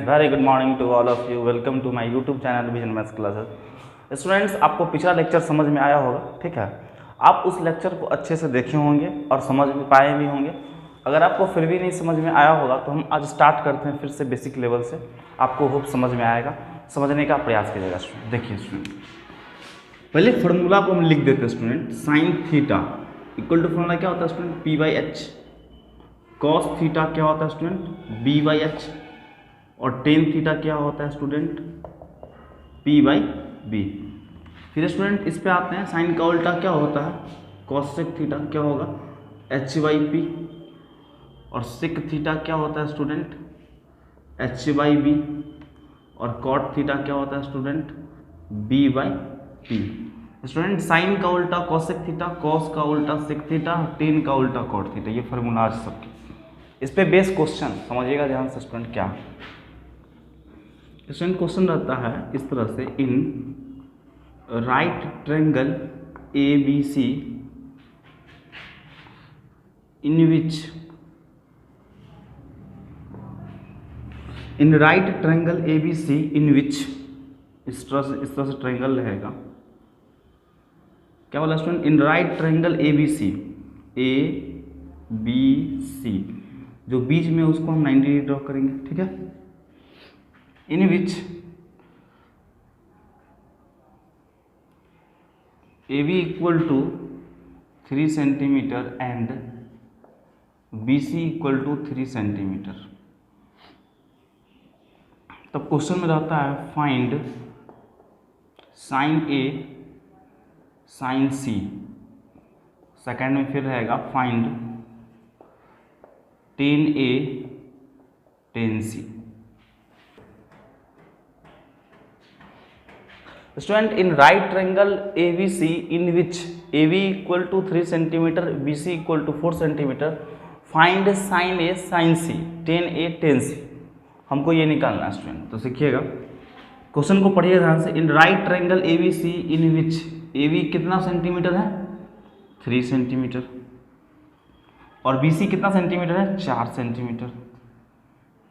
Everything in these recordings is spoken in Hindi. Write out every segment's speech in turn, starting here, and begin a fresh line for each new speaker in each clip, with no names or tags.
Very good morning to all of you. Welcome to my YouTube channel Vision Maths Classes. Students, आपको पिछला लेक्चर समझ में आया होगा, ठीक है। आप उस लेक्चर को अच्छे से देखे होंगे और समझ में पाए भी होंगे। अगर आपको फिर भी नहीं समझ में आया होगा तो हम आज स्टार्ट करते हैं फिर से बेसिक लेवल से। आपको होप समझ में आएगा, समझने का प्रयास कीजिएगा स्टूडेंट। देखिए स्टूडेंट, पहले फॉर्मूला को हम लिख देते हैं student. Sine theta equal to formula क्या होता है student? P by H. Cos theta क्या होता है स्टूडेंट? B by H. और टेन थीटा क्या होता है स्टूडेंट? P by B. फिर स्टूडेंट इस पे आते हैं, साइन का उल्टा क्या होता है? कॉसेक थीटा क्या होगा? H by P. और सेक थीटा क्या होता है स्टूडेंट? H by B. और कॉट थीटा क्या होता है student? B by P. Student sine का उल्टा कॉसेक थीटा, कॉस का उल्टा सेक थीटा, टेन का उल्टा कॉट थीटा। ये फार्मूला आज सबके। इस पे बेस क्वेश्चन समझिएगा ध्यान से स्टूडेंट। क्या स्टूडेंट क्वेश्चन रहता है इस तरह से, in right triangle A B C in which in right triangle A B C in which, इस तरह से ट्रायंगल रहेगा। क्या बोला student? In right triangle A B C, A B C, जो बीच में उसको हम 90 डिग्री ड्रॉ करेंगे, ठीक है। In which A B equal to 3 centimetre and B C equal to 3 centimetre. तब क्वेश्चन में रहता है find sine A sine C. Second में फिर रहेगा find tan A tan C. Student in right triangle A B C in which A B equal to 3 centimetre, B C equal to 4 centimetre, find sine A sine C, tan A tan C. हमको ये निकालना है स्टूडेंट। तो सीखिएगा, क्वेश्चन को पढ़िए ध्यान से। In right triangle A B C in which A B कितना सेंटीमीटर है? 3 सेंटीमीटर। और बी सी कितना सेंटीमीटर है? 4 सेंटीमीटर,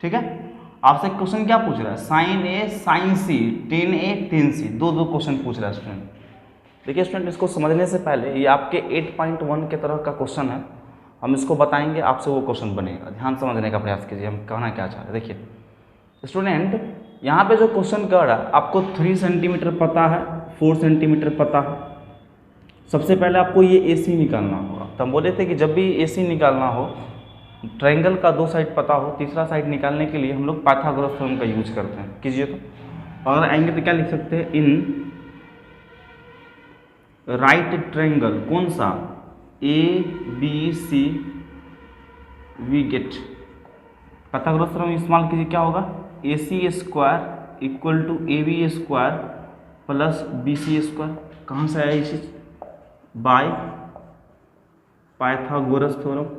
ठीक है। आपसे क्वेश्चन क्या पूछ रहा है? Sign A sine C, tan A tan सी। दो क्वेश्चन पूछ रहा है स्टूडेंट। देखिए स्टूडेंट, इसको समझने से पहले ये आपके 8.1 के तरह का क्वेश्चन है। हम इसको बताएंगे, आपसे वो क्वेश्चन बनेगा। ध्यान समझने का प्रयास कीजिए, हम कहना क्या चाह रहे हैं। देखिए स्टूडेंट, यहाँ पे जो क्वेश्चन कर रहा है, आपको 3 सेंटीमीटर पता है, 4 सेंटीमीटर पता है। सबसे पहले आपको ये AC निकालना होगा। तो हम बोले थे कि जब भी AC निकालना हो, ट्रायंगल का 2 साइड पता हो, तीसरा साइड निकालने के लिए हम लोग पाइथागोरस थ्योरम का यूज करते हैं। कीजिए तो। अगर आएंगे तो क्या लिख सकते हैं? इन राइट ट्रायंगल, कौन सा? ABC we get. Pythagoras theorem इस्तेमाल कीजिए। क्या होगा? AC square equal to AB square plus BC square. कहाँ से आया ये चीज? By Pythagoras theorem.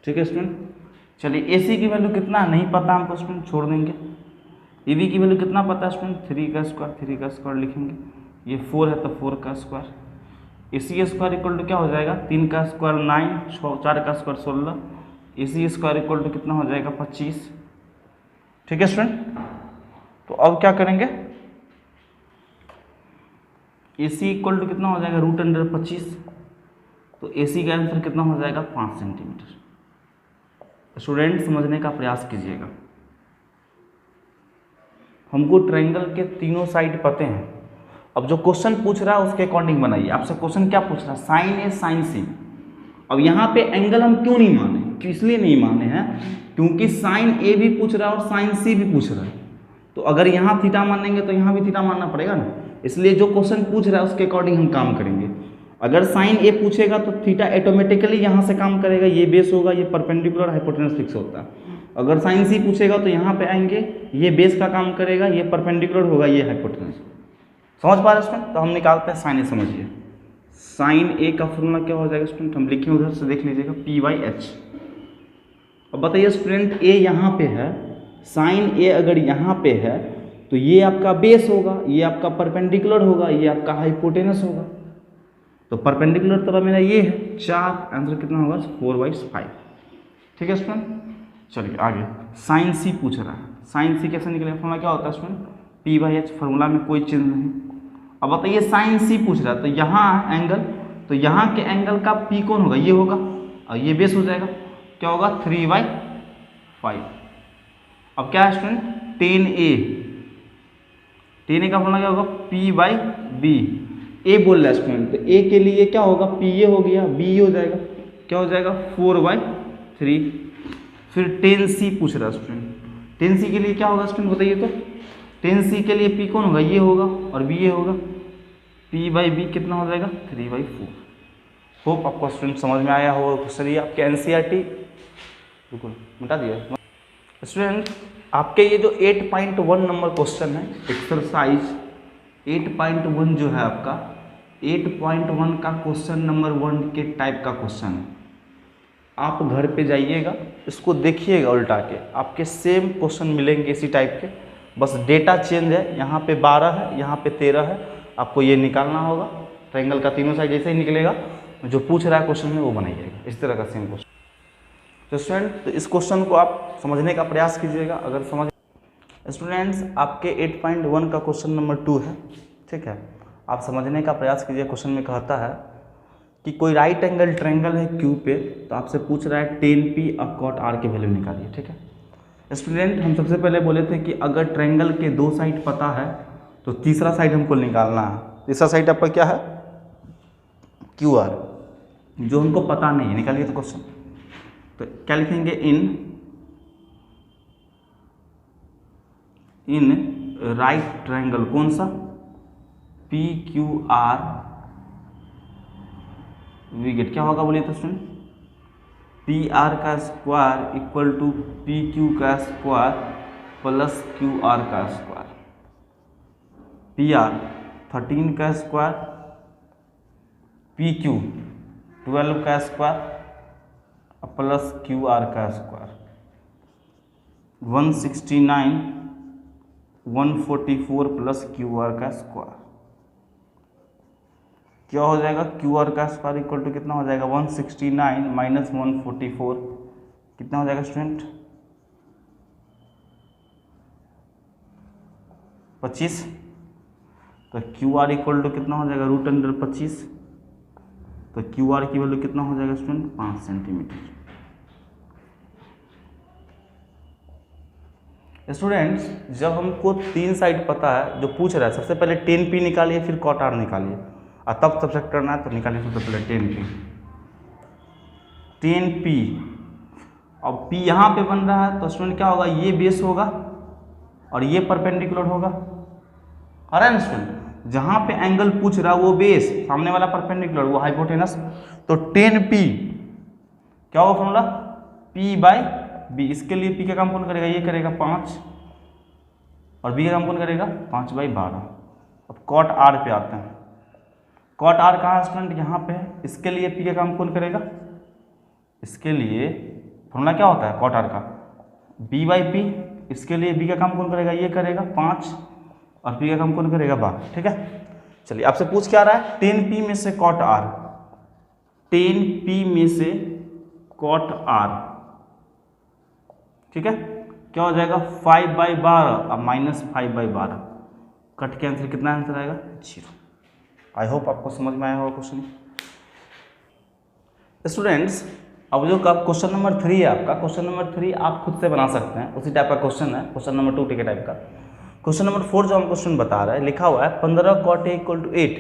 ठीक है स्टूडेंट। चलिए AC की वैल्यू कितना है नहीं पता हमको स्टूडेंट, छोड़ देंगे। AB की वैल्यू कितना पता है स्टूडेंट? 3 का स्क्वायर लिखेंगे। ये 4 है तो 4 का square. AC square equal to क्या हो जाएगा? 3 का स्क्वायर 9, 4 का square 16। AC square equal to कितना हो जाएगा? 25। ठीक है स्टूडेंट। तो अब क्या करेंगे? AC इक्वल टू कितना हो जाएगा? √25। तो AC का आंसर कितना हो जाएगा? 5 सेंटीमीटर। स्टूडेंट समझने का प्रयास कीजिएगा। हमको ट्रायंगल के तीनों साइड पते हैं। अब जो क्वेश्चन पूछ रहा है उसके अकॉर्डिंग बनाइए। आपसे क्वेश्चन क्या पूछ रहा है? साइन ए साइन सी। अब यहाँ पे एंगल हम क्यों नहीं माने? इसलिए नहीं माने हैं क्योंकि साइन ए भी पूछ रहा है और साइन सी भी पूछ रहा है। तो अगर यहाँ थीटा मानेंगे तो यहाँ भी थीटा मानना पड़ेगा ना। इसलिए जो क्वेश्चन पूछ रहा है उसके अकॉर्डिंग हम काम करेंगे। अगर साइन ए पूछेगा तो थीटा ऑटोमेटिकली यहाँ से काम करेगा, ये बेस होगा, ये परपेंडिकुलर हाइपोटेनस फिक्स होता है। अगर साइन सी पूछेगा तो यहाँ पे आएंगे, ये बेस का काम करेगा, ये परपेंडिकुलर होगा, ये हाइपोटेनस। समझ पा रहे स्टूडेंट? तो हम निकालते हैं साइन ए। समझिए, साइन ए का फॉर्मूला क्या हो जाएगा स्टूडेंट? हम लिखें उधर से, देख लीजिएगा, पी बाई एच। अब बताइए स्टूडेंट, ए यहाँ पे है, साइन ए अगर यहाँ पे है तो ये आपका बेस होगा, ये आपका परपेंडिकुलर होगा, ये आपका हाइपोटेनस होगा। तो परपेंडिकुलर तरफ मेरा ये है 4, आंसर कितना होगा 4/5। ठीक है स्टूडेंट, चलिए आगे साइन सी पूछ रहा है। साइन सी कैसे निकलेगा, फॉर्मूला क्या होता है स्टूडेंट, P/H, फार्मूला में कोई चेंज नहीं। अब बताइए साइन सी पूछ रहा है, तो यहाँ एंगल, तो यहाँ के एंगल का P कौन होगा, ये होगा, और ये बेस हो जाएगा, क्या होगा 3/5। अब क्या है स्टूडेंट, 10A, 10A का फॉर्मूला क्या होगा P/B। ए बोल रहा है स्टूडेंट, तो ए के लिए क्या होगा, P ये हो गया, B ये हो जाएगा, क्या हो जाएगा 4/3। फिर 10C पूछ रहा है स्टूडेंट, 10C के लिए क्या होगा स्टूडेंट बताइए, तो 10C के लिए P कौन होगा, ये होगा और B ये होगा, P/B कितना हो जाएगा 3/4। होप आपको स्टूडेंट समझ में आया होगा क्वेश्चन, ये आपके NCERT बिल्कुल मिटा दिया स्टूडेंट। आपके ये जो 8.1 नंबर क्वेश्चन है, एक्सरसाइज 8.1 जो है आपका 8.1 का क्वेश्चन नंबर 1 के टाइप का क्वेश्चन है। आप घर पे जाइएगा, इसको देखिएगा उल्टा के, आपके सेम क्वेश्चन मिलेंगे इसी टाइप के, बस डेटा चेंज है, यहाँ पे 12 है, यहाँ पे 13 है, आपको ये निकालना होगा। ट्रायंगल का तीनों साइड जैसे ही निकलेगा, जो पूछ रहा है क्वेश्चन में वो बनाइएगा, इस तरह का सेम क्वेश्चन। तो स्टूडेंट, तो इस क्वेश्चन को आप समझने का प्रयास कीजिएगा। अगर समझ स्टूडेंट्स, आपके 8.1 का क्वेश्चन नंबर 2 है, ठीक है, आप समझने का प्रयास कीजिए। क्वेश्चन में कहता है कि कोई राइट एंगल ट्रायंगल है क्यू पे, तो आपसे पूछ रहा है 10P और cot R की वैल्यू निकालिए। ठीक है स्टूडेंट, हम सबसे पहले बोले थे कि अगर ट्रायंगल के 2 साइड पता है तो तीसरा साइड हमको निकालना है। तीसरा साइड आपका क्या है, QR, जो हमको पता नहीं है, निकालिए तो क्वेश्चन। तो क्या लिखेंगे, इन राइट ट्रायंगल, कौन सा, PQR वी गेट, क्या होगा बोलिए तो स्टूडेंट, PR का स्क्वायर इक्वल टू PQ का स्क्वायर प्लस QR का स्क्वायर। PR 13 का स्क्वायर, PQ 12 का स्क्वायर प्लस QR का स्क्वायर, 169 144 प्लस QR का स्क्वायर। क्या हो जाएगा, QR का स्क्वायर इक्वल टू कितना हो जाएगा 169 माइनस 144, कितना हो जाएगा स्टूडेंट 25। तो QR इक्वल टू कितना हो जाएगा √25। तो QR की वैल्यू कितना हो जाएगा स्टूडेंट 5 सेंटीमीटर। स्टूडेंट्स, जब हमको 3 साइड पता है, जो पूछ रहा है सबसे पहले 10P निकालिए, फिर cot R निकालिए, और तब सब्ट्रैक्ट करना है, तो निकालिए सबसे पहले 10P। अब P यहाँ पे बन रहा है, तो स्टूडेंट क्या होगा, ये बेस होगा और ये परपेंडिकुलर होगा। अरे ना स्टूडेंट, जहाँ पे एंगल पूछ रहा है वो बेस, सामने वाला परपेंडिकुलर, वो हाइपोटेनस। तो 10P क्या होगा फॉर्मूला, P/B। इसके लिए P का काम कौन करेगा, ये करेगा 5, और B का काम कौन करेगा 5/12। अब cot R पे आते हैं। cot R कहाँ है स्टूडेंट, यहाँ पे है। इसके लिए P का काम कौन करेगा, इसके लिए फॉर्मूला क्या होता है cot R का, B/P। इसके लिए B का काम कौन करेगा, ये करेगा 5, और P का काम कौन करेगा 12। ठीक है, चलिए आपसे पूछ क्या रहा है, 10P में से cot R, 10P में से cot R, ठीक है, क्या हो जाएगा 5/12 और -5/12, कट के आंसर कितना आंसर आएगा 0। आई होप आपको समझ में आया होगा क्वेश्चन। स्टूडेंट्स, अब जो क्वेश्चन नंबर 3 है आपका, क्वेश्चन नंबर 3 आप खुद से बना सकते हैं, उसी टाइप का क्वेश्चन है, क्वेश्चन नंबर 2 के टाइप का। क्वेश्चन नंबर 4 जो हम क्वेश्चन बता रहा है, लिखा हुआ है 15 cot A = 8,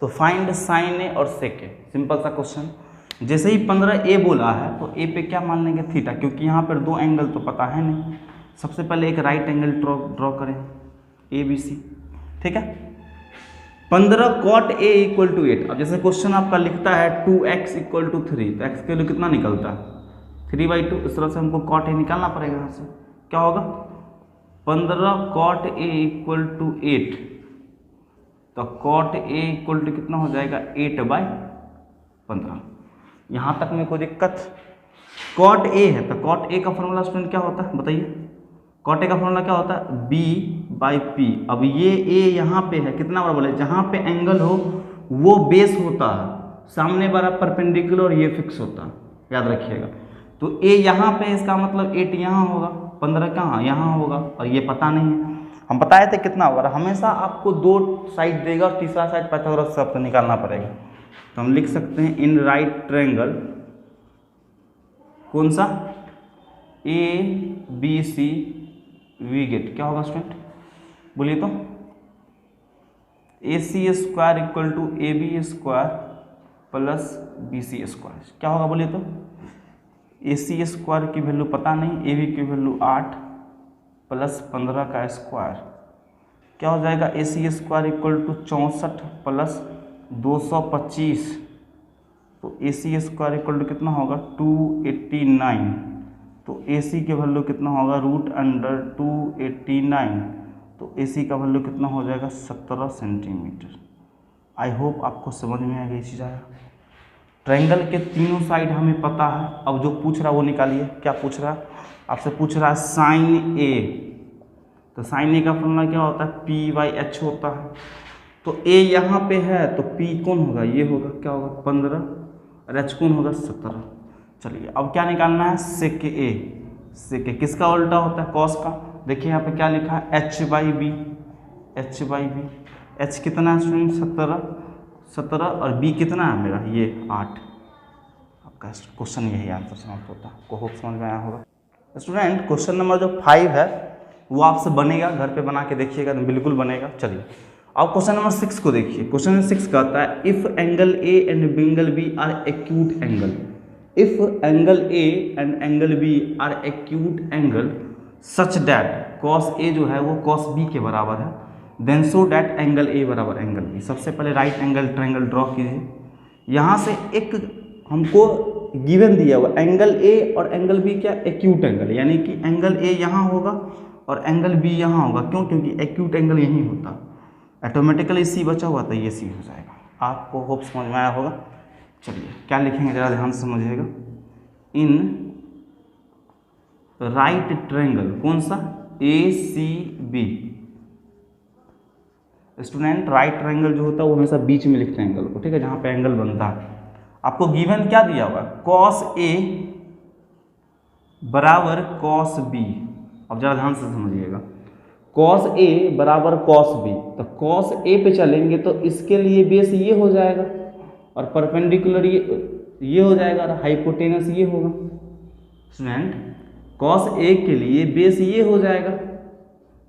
तो फाइंड sin A और sec A। सिंपल सा क्वेश्चन। जैसे ही 15A बोला है तो A पे क्या मान लेंगे, थीटा, क्योंकि यहाँ पर 2 एंगल तो पता है नहीं। सबसे पहले एक राइट एंगल ड्रॉ करें, ABC। ठीक है, 15 cot A = 8। अब जैसे क्वेश्चन आपका लिखता है 2x = 3, तो x के लिए कितना निकलता है 3/2। इस तरह से हमको cot A निकालना पड़ेगा। यहाँ से क्या होगा, 15 cot A = 8, तो cot A = कितना हो जाएगा 8/15। यहाँ तक में कोई दिक्कत, cot A है तो cot A का फॉर्मूला स्टूडेंट क्या होता है बताइए, cot A का फॉर्मूला क्या होता है B/P। अब ये A यहाँ पे है, कितना बराबर है, जहाँ पे एंगल हो वो बेस होता है, सामने वाला परपेंडिकुलर और ये फिक्स होता है, याद रखिएगा। तो ए यहाँ पे, इसका मतलब 8 यहाँ होगा, 15 कहाँ यहाँ होगा, और ये पता नहीं है। हम बताए थे कितना होगा, हमेशा आपको 2 साइड देगा और तीसरा साइड पाइथागोरस से आपको निकालना पड़ेगा। तो हम लिख सकते हैं इन राइट ट्रायंगल, कौन सा, ABC वी गेट क्या होगा स्टूडेंट, बोलिए तो, AC square equal to AB square plus BC square, क्या होगा बोलिए तो। AC स्क्वायर की वैल्यू पता नहीं, AB की वैल्यू 8 प्लस 15 का स्क्वायर, क्या हो जाएगा, AC square equal to 64 plus 225, तो AC स्क्वायर इक्वल टू कितना होगा 289, तो AC की वैल्यू कितना होगा √289, तो AC का वैल्यू कितना हो जाएगा 17 सेंटीमीटर। आई होप आपको समझ में आ गई चीज़ आया। ट्रायंगल के तीनों साइड हमें पता है, अब जो पूछ रहा वो निकालिए। क्या पूछ रहा है आपसे, पूछ रहा है साइन A, तो साइन A का फॉर्मूला क्या होता है, P/H होता है। तो A यहाँ पे है तो P कौन होगा, ये होगा, क्या होगा 15 और H कौन होगा 17। चलिए अब क्या निकालना है, सेक A, सेक A किसका उल्टा होता है, कॉस का। देखिए यहाँ पे क्या लिखा है H/B, H/B, H कितना है स्टूडेंट 17 और B कितना है मेरा ये 8। आपका क्वेश्चन यही आंसर समाप्त होता है, आपको होप समझ में आया होगा। स्टूडेंट क्वेश्चन नंबर जो 5 है वो आपसे बनेगा, घर पे बना के देखिएगा, बिल्कुल बनेगा। चलिए अब क्वेश्चन नंबर 6 को देखिए। क्वेश्चन नंबर 6 कहता है if angle A and angle B are acute angle, if angle A and angle B are acute angle such that cos A जो है वो कॉस B के बराबर है, then so that angle A बराबर एंगल B। सबसे पहले राइट एंगल ट्रायंगल ड्रॉ कीजिए। यहाँ से एक हमको गिवन दिया हुआ एंगल A और एंगल B क्या एक्यूट एंगल, यानी कि एंगल A यहाँ होगा और एंगल B यहाँ होगा। क्यों, क्योंकि एक्यूट एंगल यहीं होता, ऑटोमेटिकली C बचा हुआ था, ये C हो जाएगा। आपको होप समझ में आया होगा। चलिए क्या लिखेंगे जरा ध्यान से समझिएगा, इन राइट ट्रायंगल, कौन सा ACB। स्टूडेंट राइट ट्रायंगल जो होता है वो हमेशा बीच में लिखते हैं एंगल को, ठीक है, जहाँ पे एंगल बनता है। आपको गिवन क्या दिया हुआ, कॉस A बराबर कॉस B। अब जरा ध्यान से समझिएगा, कॉस A बराबर कॉस B, तो कॉस A पे चलेंगे तो इसके लिए बेस ये हो जाएगा और परपेंडिकुलर ये हो जाएगा और हाइपोटेनस ये होगा। स्टूडेंट कॉस A के लिए बेस ये हो जाएगा,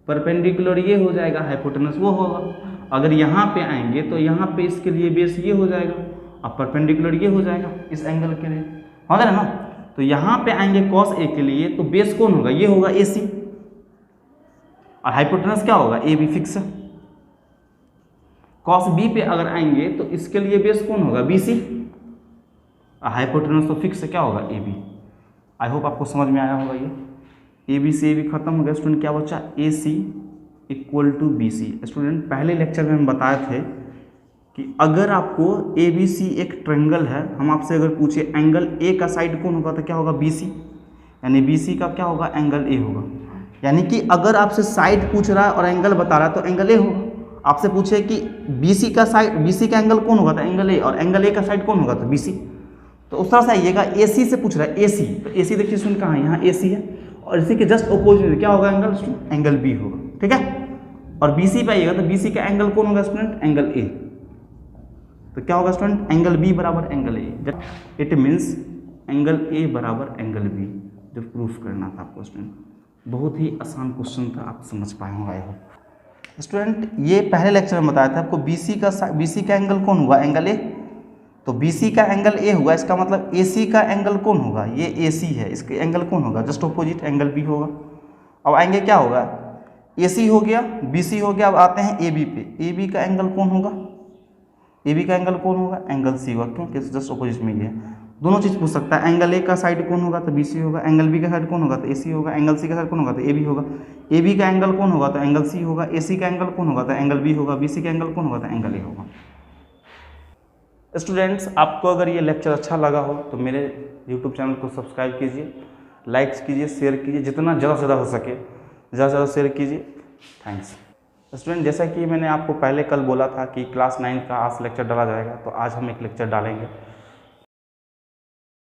परपेंडिकुलर ये हो जाएगा, हाइपोटेनस वो होगा। अगर यहाँ पे आएंगे तो यहाँ पे इसके लिए बेस ये हो जाएगा और परपेंडिकुलर ये हो जाएगा इस एंगल के लिए, हो गया ना। तो यहाँ पे आएंगे कॉस A के लिए तो बेस कौन होगा, ये होगा AC और हाइपोटेनस क्या होगा AB फिक्स। कॉस B पे अगर आएंगे तो इसके लिए बेस कौन होगा BC और हाइपोटेनस तो फिक्स क्या होगा AB। आई होप आपको समझ में आया होगा। ये AB से AB खत्म हो गया। स्टूडेंट क्या बचा, AC equal to BC। Student पहले लेक्चर में हम बताए थे कि अगर आपको ABC एक ट्रायंगल है, हम आपसे अगर पूछे एंगल A का साइड कौन होगा तो क्या होगा BC, यानी BC का क्या होगा एंगल A होगा। यानी कि अगर आपसे साइड पूछ रहा है और एंगल बता रहा है तो एंगल A होगा। आपसे पूछे कि BC का साइड, BC का एंगल कौन होगा तो एंगल A, और एंगल A का साइड कौन होगा तो BC। तो उस तरह से आइएगा, AC से पूछ रहा है AC, तो AC देखिए सुन कहाँ है, यहाँ AC है और इसी के जस्ट अपोजिट क्या होगा एंगल, एंगल B होगा, ठीक है। और BC पे आइएगा तो BC का एंगल कौन होगा स्टूडेंट, एंगल A। तो क्या होगा स्टूडेंट, एंगल B बराबर angle A। It means angle A बराबर एंगल B, जो प्रूफ करना था आपको स्टूडेंट। बहुत ही आसान क्वेश्चन था, आप समझ पाए होंगे। आई होप स्टूडेंट ये पहले लेक्चर में बताया था आपको BC का एंगल कौन हुआ, एंगल A। तो BC का एंगल A हुआ, इसका मतलब AC का एंगल कौन होगा, ये AC है, इसके एंगल कौन होगा, जस्ट ऑपोजिट एंगल B होगा। अब आएंगे क्या होगा, AC हो गया, BC हो गया। अब आते हैं AB पे, AB का एंगल कौन होगा, AB का एंगल कौन होगा, एंगल C होगा, क्योंकि जस्ट ऑपोजिट में ये है। दोनों चीज़ पूछ सकता है, एंगल A का साइड कौन होगा तो BC होगा, एंगल B का साइड कौन होगा तो AC होगा, एंगल C का साइड कौन होगा तो AB होगा, AB का एंगल कौन होगा तो एंगल C होगा, AC का एंगल कौन होगा तो एंगल B होगा, BC का एंगल कौन होगा तो एंगल A होगा। स्टूडेंट्स आपको अगर ये लेक्चर अच्छा लगा हो तो मेरे YouTube चैनल को सब्सक्राइब कीजिए, लाइक्स कीजिए, शेयर कीजिए, जितना ज़्यादा से ज़्यादा हो सके ज़्यादा से ज़्यादा शेयर कीजिए। थैंक्स। स्टूडेंट जैसा कि मैंने आपको पहले कल बोला था कि क्लास 9 का आज लेक्चर डाला जाएगा, तो आज हम एक लेक्चर डालेंगे